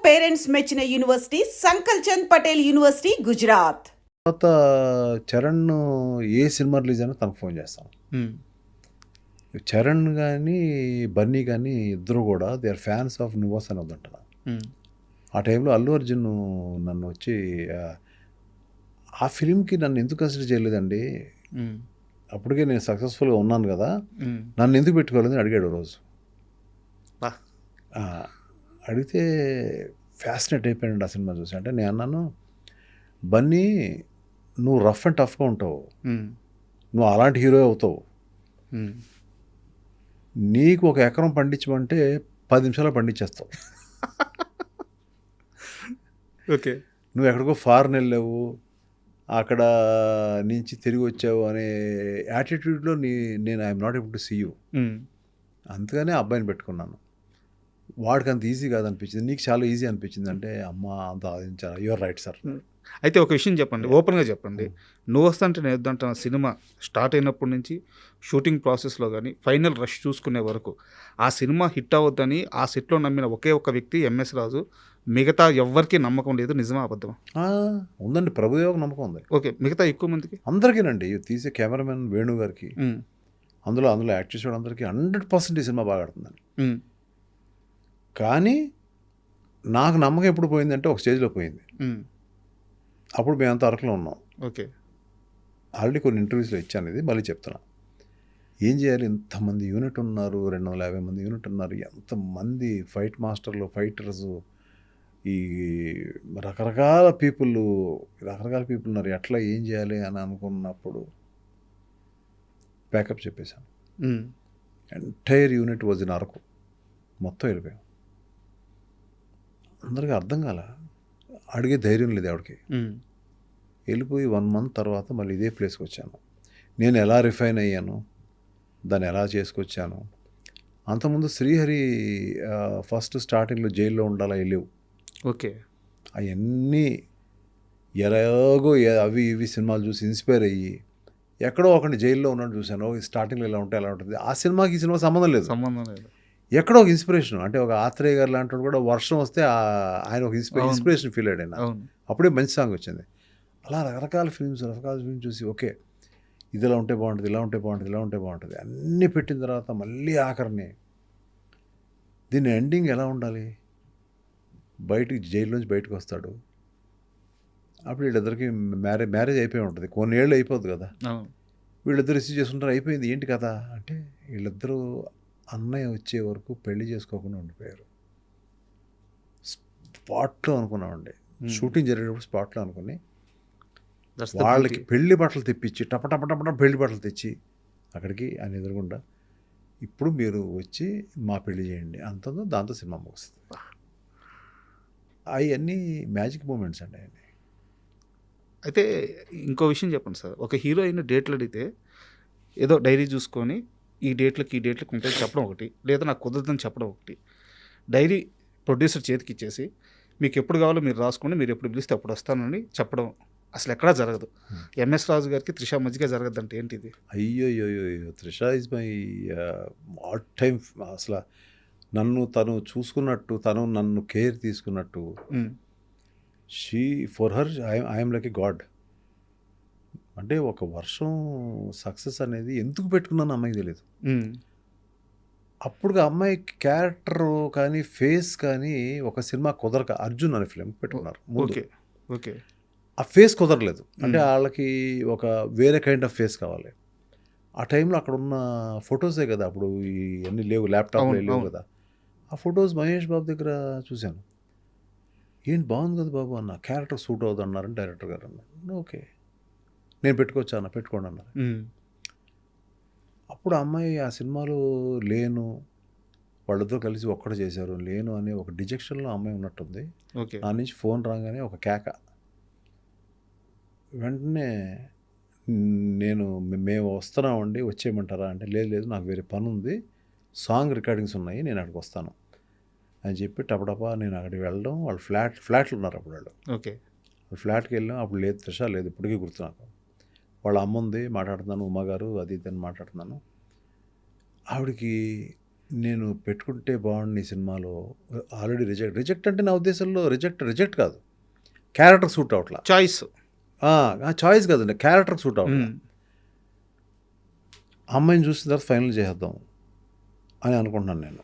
Parents మెచ్చిన university సంకల్ Chand Patel university Gujarat. తర్వాత చరణ్ ఏ cinema release అయినా తనకు ఫోన్ చేస్తాను. చరణ్ కానీ బన్నీ కానీ ఇద్దరు కూడా దే ఆర్ ఫ్యాన్స్ ఆఫ్ నువాస్ అని వద్దంటాను. ఆ టైంలో అల్లు అర్జున్ నన్ను వచ్చి ఆ ఫిలింకి నన్ను ఎందుకు కన్సిడర్ చేయలేదండి, అప్పటికే నేను సక్సెస్ఫుల్గా ఉన్నాను కదా, నన్ను ఎందుకు పెట్టుకోలేదని అడిగాడు రోజు. అడిగితే ఫ్యాసినేట్ అయిపోయాడు ఆ సినిమా చూసి. అంటే నేను అన్నాను, బన్నీ నువ్వు రఫ్ అండ్ టఫ్గా ఉంటావు, నువ్వు అలాంటి హీరో అవుతావు, నీకు ఒక ఎకరం పండించమంటే 10 నిమిషాలు పండించేస్తావు. ఓకే, నువ్వు ఎక్కడికో ఫారెన్ వెళ్ళావు, అక్కడ నుంచి తిరిగి వచ్చావు అనే యాటిట్యూడ్లో నేను I'm not able to see you. అందుకనే అబ్బాయిని పెట్టుకున్నాను. వాడికి అంత ఈజీ కాదనిపించింది, నీకు చాలా ఈజీ అనిపించింది. అంటే అమ్మ అంత ఆలోచించాను. You are right sir. అయితే ఒక విషయం చెప్పండి, ఓపెన్గా చెప్పండి. నువ్వు వస్తుంటే నేను వద్దంటున్న సినిమా స్టార్ట్ అయినప్పటి నుంచి షూటింగ్ ప్రాసెస్లో కానీ ఫైనల్ రష్ చూసుకునే వరకు ఆ సినిమా హిట్ అవ్వద్దని ఆ సెట్లో నమ్మిన ఒకే ఒక వ్యక్తి ఎంఎస్ రాజు. మిగతా ఎవ్వరికీ నమ్మకం లేదు. నిజమా అబద్ధమా? ఉందండి, ప్రభుదేవ నమ్మకం ఉంది. ఓకే, మిగతా ఎక్కువ మందికి అందరికీనండి. తీసే కెమెరామెన్ వేణు గారికి, అందులో యాక్ట్ చేసేవాడు అందరికీ 100% ఈ సినిమా బాగా ఆడుతుందండి. కానీ నాకు నమ్మకం ఎప్పుడు పోయిందంటే ఒక స్టేజ్లో పోయింది. అప్పుడు మేమంతా అరకులో ఉన్నాం. ఓకే, ఆల్రెడీ కొన్ని ఇంటర్వ్యూస్లో ఇచ్చాను, ఇది మళ్ళీ చెప్తున్నా. ఏం చేయాలి, ఇంతమంది యూనిట్ ఉన్నారు, 250 మంది యూనిట్ ఉన్నారు, ఎంతమంది ఫైట్ మాస్టర్లు, ఫైటర్స్, ఈ రకరకాల పీపుల్ ఉన్నారు, ఎట్లా ఏం చేయాలి అని అనుకున్నప్పుడు ప్యాకప్ చెప్పేశాను. Entire unit was in Araku, మొత్తం వెళ్ళిపోయాం. అందరికీ అర్థం కాల, అడిగే ధైర్యం లేదు ఆవిడకి. వెళ్ళిపోయి 1 month తర్వాత మళ్ళీ ఇదే ప్లేస్కి వచ్చాను. నేను ఎలా రిఫైన్ అయ్యాను, దాన్ని ఎలా చేసుకొచ్చాను. అంతకుముందు శ్రీహరి ఫస్ట్ స్టార్టింగ్లో జైల్లో ఉండాలా వెళ్ళేవు. ఓకే, అవన్నీ ఎలాగో అవి ఇవి సినిమాలు చూసి ఇన్స్పైర్ అయ్యి ఎక్కడో ఒకటి జైల్లో ఉన్నట్టు చూశాను. స్టార్టింగ్లో ఎలా ఉంటే ఎలా ఉంటుంది. ఆ సినిమాకి ఈ సినిమా సంబంధం లేదు. ఎక్కడో ఒక ఇన్స్పిరేషన్. అంటే ఒక ఆత్రేయ గారు లాంటి కూడా వర్షం వస్తే ఆయన ఒక ఇన్స్పిరేషన్ ఫీల్ అయ్యాడు ఆయన. అప్పుడే మంచి సాంగ్ వచ్చింది. అలా రకరకాల ఫిల్మ్స్ చూసి ఓకే ఇది ఇలా ఉంటే బాగుంటుంది, ఇలా ఉంటే బాగుంటుంది, ఇలా ఉంటే బాగుంటుంది అన్నీ పెట్టిన తర్వాత మళ్ళీ ఆఖరిని దీని ఎండింగ్ ఎలా ఉండాలి, జైల్లోంచి బయటకు వస్తాడు, అప్పుడు వీళ్ళిద్దరికి మ్యారేజ్ అయిపోయి ఉంటుంది, కొన్ని ఏళ్ళు అయిపోద్ది కదా, వీళ్ళిద్దరు రిసీవ్ చేసుకుంటారు, అయిపోయింది ఏంటి కదా అంటే వీళ్ళిద్దరూ అన్నయ్య వచ్చే వరకు పెళ్లి చేసుకోకుండా ఉండిపోయారు. స్పాట్లో అనుకున్నామండి, షూటింగ్ జరిగేటప్పుడు స్పాట్లో అనుకుని వాళ్ళకి పెళ్లి బట్టలు తెప్పించి టపటపటపట పెళ్లి బట్టలు తెచ్చి అక్కడికి ఆయన ఎదురుగుండా ఇప్పుడు మీరు వచ్చి మా పెళ్లి చేయండి అంతందో, దాంతో సినిమా ముగుస్తుంది. అవన్నీ మ్యాజిక్ మూమెంట్స్ అండి అవన్నీ. అయితే ఇంకో విషయం చెప్పండి సార్, ఒక హీరోయిన్ డేట్లు అడిగితే ఏదో డైరీ చూసుకొని ఈ డేట్లకి ఉంటాయి చెప్పడం ఒకటి, లేదా నాకు కుదరదని చెప్పడం ఒకటి, డైరీ ప్రొడ్యూసర్ చేతికి ఇచ్చేసి మీకు ఎప్పుడు కావాలో మీరు రాసుకోండి, మీరు ఎప్పుడు పిలిస్తే అప్పుడు వస్తానని చెప్పడం అసలు ఎక్కడా జరగదు. ఎంఎస్ రాజు గారికి త్రిష మధ్యగా జరగద్దంటే ఏంటిది? అయ్యో Trisha is my all time. అసలు తను చూసుకున్నట్టు, తను నన్ను కేర్ తీసుకున్నట్టు, she for her I'm like a God. అంటే ఒక వర్షం సక్సెస్ అనేది ఎందుకు పెట్టుకున్నాను అమ్మాయికి తెలియదు. అప్పుడు అమ్మాయి క్యారెక్టర్ కానీ ఫేస్ కానీ ఒక సినిమా కుదరక అర్జున్ అనే ఫిలిం పెట్టుకున్నారు. ఓకే, ఆ ఫేస్ కుదరలేదు. అంటే వాళ్ళకి ఒక వేరే కైండ్ ఆఫ్ ఫేస్ కావాలి. ఆ టైంలో అక్కడ ఉన్న ఫొటోసే కదా, అప్పుడు ఇవన్నీ లేవు, ల్యాప్టాప్లో లేవు కదా. ఆ ఫొటోస్ మహేష్ బాబు దగ్గర చూశాను. ఏంటి బాగుంది కదా బాబు అన్న, క్యారెక్టర్ సూట్ అవుతుంది అన్నారని డైరెక్టర్ గారు అన్నారు. ఓకే నేను పెట్టుకోవచ్చా అన్న, పెట్టుకోండి అన్నారు. అప్పుడు అమ్మాయి ఆ సినిమాలో లేను, వాళ్ళిద్దరూ కలిసి ఒక్కడ చేశారు, లేను అనే ఒక డిజెక్షన్లో అమ్మాయి ఉన్నట్టుంది. నా నుంచి ఫోన్ రాగానే ఒక కేక. వెంటనే మేము వస్తున్నామండి వచ్చేయమంటారా అంటే, లేదు నాకు వేరే పని ఉంది, సాంగ్ రికార్డింగ్స్ ఉన్నాయి, నేను అక్కడికి వస్తాను అని చెప్పి టపటపా నేను అక్కడికి వెళ్ళడం. వాళ్ళు ఫ్లాట్లు ఉన్నారు అప్పుడు వాళ్ళు. ఓకే, వాళ్ళు ఫ్లాట్కి వెళ్ళాం. అప్పుడు లేదు త్రిష లేదు, ఇప్పటికీ గుర్తు నాకు. వాళ్ళ అమ్మ ఉంది, మాట్లాడుతున్నాను, ఉమ్మగారు అది ఇది అని మాట్లాడుతున్నాను. ఆవిడకి నేను పెట్టుకుంటే బాగుండు ఈ సినిమాలో, ఆల్రెడీ రిజెక్ట్ అంటే నా ఉద్దేశంలో రిజెక్ట్ కాదు, క్యారెక్టర్ సూట్ అవట్లా, చాయిస్. చాయిస్ కాదండి, క్యారెక్టర్ సూట్ అవట్లా. అమ్మాయిని చూసిన తర్వాత ఫైనల్ చేద్దాం అని అనుకుంటున్నాను నేను.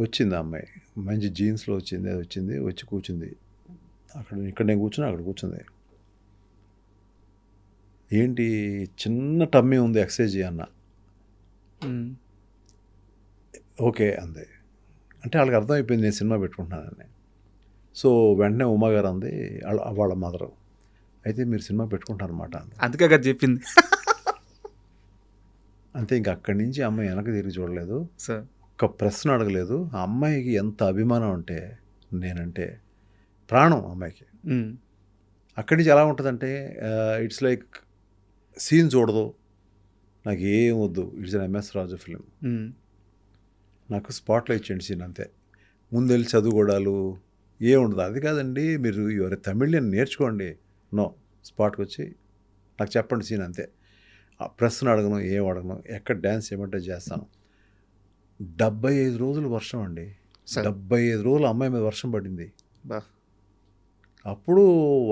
వచ్చింది ఆ అమ్మాయి, మంచి జీన్స్లో వచ్చింది, వచ్చి కూర్చుంది ఇక్కడ నేను కూర్చున్నా, అక్కడ కూర్చుంది. ఏంటి చిన్న టమ్మీ ఉంది, ఎక్సర్సైజ్ అన్న. ఓకే అంది. అంటే వాళ్ళకి అర్థమైపోయింది నేను సినిమా పెట్టుకుంటున్నానని. సో వెంటనే ఉమా గారు అంది, వాళ్ళ మదరు, అయితే మీరు సినిమా పెట్టుకుంటారన్నమాట అంది. అందుకే కదా చెప్పింది. అంతే, ఇంక అక్కడి నుంచి అమ్మాయి వెనక్కి తిరిగి చూడలేదు, సార్ ఒక్క ప్రశ్న అడగలేదు. ఆ అమ్మాయికి ఎంత అభిమానం అంటే, నేనంటే ప్రాణం అమ్మాయికి. అక్కడి నుంచి ఎలా ఉంటుందంటే, ఇట్స్ లైక్ సీన్ చూడదు, నాకు ఏం వద్దు, it's an MS Raju film, నాకు స్పాట్లో ఇచ్చేయండి సీన్ అంతే, ముందు వెళ్ళి చదువుకోవడాలు ఏం ఉండదు. అది కాదండి, మీరు ఎవరి తమిళని నేర్చుకోండి, నో, స్పాట్కి వచ్చి నాకు చెప్పండి సీన్ అంతే. ప్రశ్న అడగను, ఏం అడగను, ఎక్కడ డ్యాన్స్ చేయమంటే చేస్తాను. 75 రోజులు వర్షం అండి, 75 రోజులు అమ్మాయి మీద వర్షం పడింది. అప్పుడు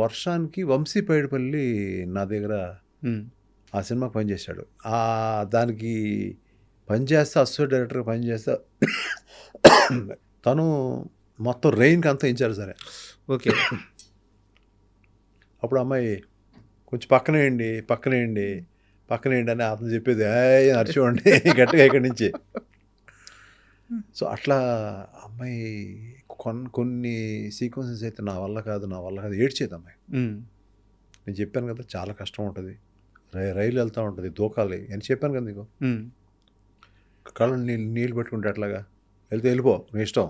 వర్షానికి వంశీ పైడిపల్లి నా దగ్గర ఆ సినిమాకి పనిచేశాడు. దానికి పనిచేస్తే అసోసియేట్ డైరెక్టర్గా పనిచేస్తే తను మొత్తం రెయిన్కి అంతా ఇచ్చారు సరే. ఓకే. అప్పుడు అమ్మాయి కొంచెం పక్కనేయండి అని అతను చెప్పేది, అరిచివ్వండి గట్టిగా ఇక్కడి నుంచి. సో అట్లా అమ్మాయి కొన్ని సీక్వెన్సెస్ అయితే నా వల్ల కాదు ఏడ్చేది అమ్మాయి. నేను చెప్పాను కదా చాలా కష్టం ఉంటుంది, రైలు వెళ్తూ ఉంటుంది, దూకాలి అని చెప్పాను కదా నీకు. కళ్ళు నీళ్ళు పెట్టుకుంటే అట్లాగా వెళ్ళిపో, నీ ఇష్టం,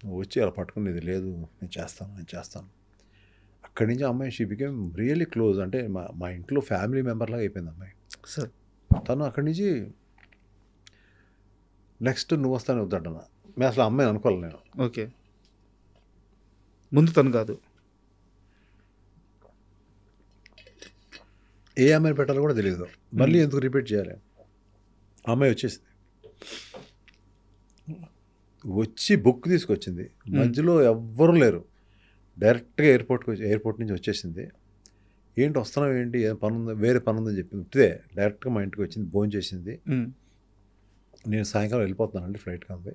నువ్వు వచ్చి అలా పట్టుకునేది లేదు, నేను చేస్తాను. అక్కడి నుంచి అమ్మాయి షీ బికేమ్ రియల్లీ క్లోజ్, అంటే మా ఇంట్లో ఫ్యామిలీ మెంబర్లాగా అయిపోయింది అమ్మాయి. సార్ తను అక్కడి నుంచి నెక్స్ట్ నువ్వు వస్తానే వద్దంటున్నా, మేము అసలు అమ్మాయిని అనుకోవాలి నేను. ఓకే, ముందు తను కాదు, ఏ అమ్మాయిని పెట్టాలో కూడా తెలియదు, మళ్ళీ ఎందుకు రిపీట్ చేయాలి. అమ్మాయి వచ్చి బుక్ తీసుకొచ్చింది, మధ్యలో ఎవ్వరూ లేరు, డైరెక్ట్గా ఎయిర్పోర్ట్ నుంచి వచ్చేసింది. ఏంటి వస్తున్నావు, ఏంటి ఏం పని ఉంది, వేరే పని ఉందని చెప్పింది. ఇదే డైరెక్ట్గా మా ఇంటికి వచ్చింది, భోజనం చేసింది. నేను సాయంకాలం వెళ్ళిపోతున్నానండి ఫ్లైట్కి అంది.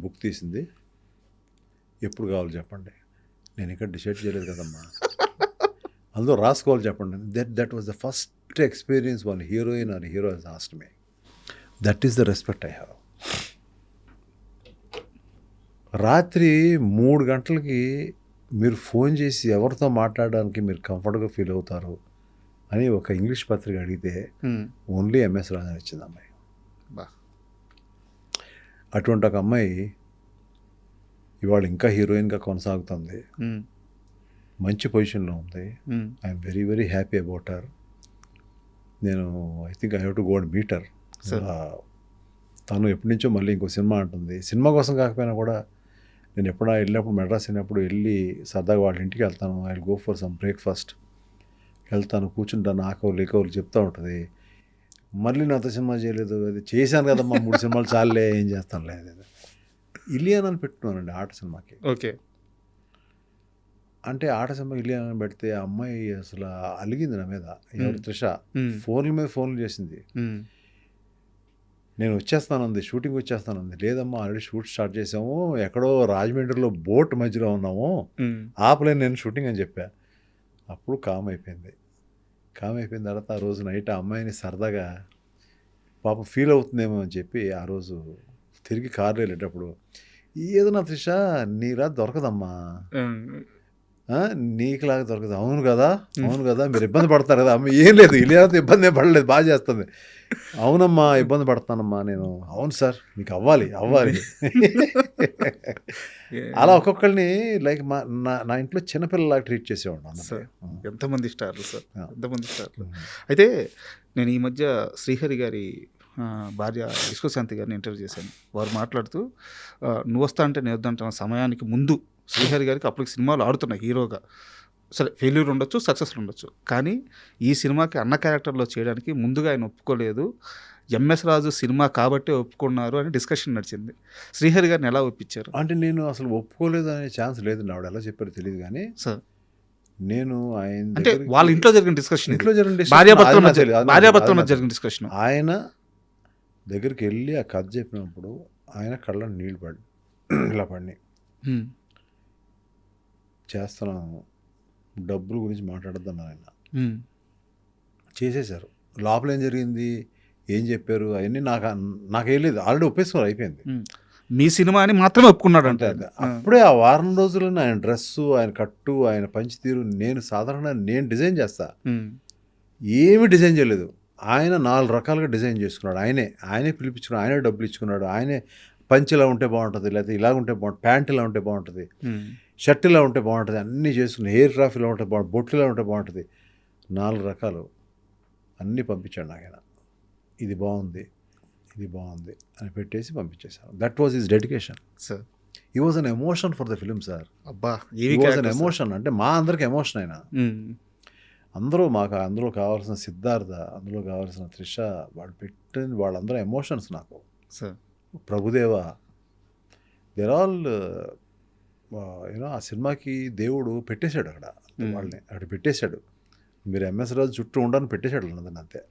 బుక్ తీసింది, ఎప్పుడు కావాలి చెప్పండి, నేను ఇక్కడ డిసైడ్ చేయలేదు కదమ్మా, అందులో రాసుకోవాలి చెప్పండి. That was the first experience one heroine or hero has asked me. That is the respect I have. రాత్రి 3 గంటలకి మీరు ఫోన్ చేసి ఎవరితో మాట్లాడడానికి మీరు కంఫర్ట్గా ఫీల్ అవుతారు అని ఒక ఇంగ్లీష్ పత్రిక అడిగితే ఓన్లీ ఎంఎస్ రాజన్ ఇచ్చింది అమ్మాయి. అటువంటి ఒక అమ్మాయి ఇవాళ ఇంకా హీరోయిన్గా కొనసాగుతుంది, మంచి పొజిషన్లో ఉంది. I'm very very happy about her. నేను I think I have to go and meet her. తను ఎప్పటి నుంచో మళ్ళీ ఇంకో సినిమా అంటుంది. సినిమా కోసం కాకపోయినా కూడా నేను ఎప్పుడైనా వెళ్ళినప్పుడు, మెడ్రాస్ వెళ్ళినప్పుడు వెళ్ళి సరదాగా వాళ్ళ ఇంటికి వెళ్తాను. I will go for some breakfast, వెళ్తాను, కూర్చుంటాను, ఆకవులు చెప్తూ ఉంటుంది. మళ్ళీ నాతో సినిమా చేయలేదు, అది చేశాను కదమ్మా 3 సినిమాలు చాలే, ఏం చేస్తాను లేదు. ఇలియానాని పెట్టుకున్నానండి ఆట సినిమాకి. ఓకే. అంటే ఆట సినిమా ఇలియానాని పెడితే ఆ అమ్మాయి అసలు అలిగింది నా మీద. ఎవరు త్రిష ఫోన్ల మీద ఫోన్లు చేసింది. నేను వచ్చేస్తానంది, షూటింగ్ వచ్చేస్తానంది. లేదమ్మా ఆల్రెడీ షూట్ స్టార్ట్ చేసాము, ఎక్కడో రాజమండ్రిలో బోట్ మధ్యలో ఉన్నాము, ఆపలేను నేను షూటింగ్ అని చెప్పా. అప్పుడు కామ్ అయిపోయిన తర్వాత ఆ రోజు నైట్ ఆ అమ్మాయిని సరదాగా పాపం ఫీల్ అవుతుందేమో అని చెప్పి ఆ రోజు తిరిగి కారులో వెళ్ళేటప్పుడు, ఏదన్నా త్రిష నీలా దొరకదమ్మా, నీకులాగా దొరకదు. అవును కదా మీరు ఇబ్బంది పడతారు కదా అమ్మ. ఏం లేదు, ఇలియానాతో ఇబ్బంది ఏం పడలేదు, బాగా చేస్తుంది. అవునమ్మా ఇబ్బంది పడతానమ్మా నేను. అవును సార్ మీకు అవ్వాలి. అలా ఒక్కొక్కరిని లైక్ నా ఇంట్లో చిన్నపిల్లలాగా ట్రీట్ చేసేవాడు. ఎంతమంది స్టార్లు సార్, ఎంతమంది స్టార్లు. అయితే నేను ఈ మధ్య శ్రీహరి గారి భార్య విశ్వశాంతి గారిని ఇంటర్వ్యూ చేశాను. వారు మాట్లాడుతూ నువ్వు వస్తా అంటే నేను వద్దంటున్న సమయానికి ముందు శ్రీహరి గారికి అప్పటికి సినిమాలు ఆడుతున్నాయి హీరోగా. సరే ఫెయిల్యూర్ ఉండొచ్చు, సక్సెస్లు ఉండొచ్చు, కానీ ఈ సినిమాకి అన్న క్యారెక్టర్లో చేయడానికి ముందుగా ఆయన ఒప్పుకోలేదు. ఎంఎస్ రాజు సినిమా కాబట్టే ఒప్పుకున్నారు అని డిస్కషన్ నడిచింది. శ్రీహరి గారిని ఎలా ఒప్పించారు అంటే నేను అసలు ఒప్పుకోలేదు అనే ఛాన్స్ లేదు. ఆవిడ ఎలా చెప్పారో తెలియదు కానీ సార్? నేను ఆయన అంటే దగ్గరికి- వాళ్ళ ఇంట్లో జరిగిన డిస్కషన్, ఇంట్లో జరిగిన discussion భార్యాభర్తల అది నాకు మధ్య తెలియదు. అది నాకు భార్యాభర్తల తెలియదు. మధ్య జరిగిన డిస్కషన్. ఆయన దగ్గరికి వెళ్ళి ఆ కథ చెప్పినప్పుడు ఆయన కళ్ళ నీళ్ళు పడి ఇలా పడినాయి. చేస్తున్నాను, డబ్బుల గురించి మాట్లాడద్దన్నారు ఆయన. చేసేశారు. లోపల ఏం జరిగింది, ఏం చెప్పారు అవన్నీ నాకేం లేదు. ఆల్రెడీ ఒప్పేసుకున్నారు, అయిపోయింది. మీ సినిమా అని మాత్రమే ఒప్పుకున్నాడు అంటే అంటే అప్పుడే ఆ వారం రోజుల్లోనే ఆయన డ్రెస్సు, ఆయన కట్టు, ఆయన పంచితీరు నేను సాధారణంగా నేను డిజైన్ చేస్తా, ఏమీ డిజైన్ చేయలేదు. ఆయన 4 రకాలుగా డిజైన్ చేసుకున్నాడు. ఆయనే పిలిపించుకున్నాడు, ఆయనే డబ్బులు ఇచ్చుకున్నాడు. ఆయనే పంచ్ ఇలా ఉంటే బాగుంటుంది, లేకపోతే ఇలా ఉంటే బాగుంటుంది, ప్యాంట్ ఇలా ఉంటే బాగుంటుంది, షర్ట్ ఇలా ఉంటే బాగుంటుంది, అన్నీ చేసుకుని హెయిర్ క్రాఫ్ ఇలా ఉంటే బాగుంటుంది, బొట్లు ఇలా ఉంటే బాగుంటుంది, 4 రకాలు అన్నీ పంపించాడు నాకు ఆయన. ఇది బాగుంది, ఇది బాగుంది అని పెట్టేసి పంపించేశాను. That was his dedication. Sir he was an emotion for the film sir. అబ్బా హీ వాజ్ అన్ ఎమోషన్. అంటే మా అందరికి ఎమోషన్ ఆయన. అందరూ మాకు అందులో కావాల్సిన సిద్ధార్థ, అందులో కావాల్సిన త్రిష, వాళ్ళు పెట్టిన వాళ్ళందరూ ఎమోషన్స్ నాకు. Sir Prabhudeva, there all you know ఆ సినిమాకి దేవుడు పెట్టేశాడు అక్కడ వాళ్ళని, అక్కడ పెట్టేశాడు. మీరు ఎంఎస్ రాజు చుట్టూ ఉండని పెట్టేశాడు అన్నదాన్ని, అంతే.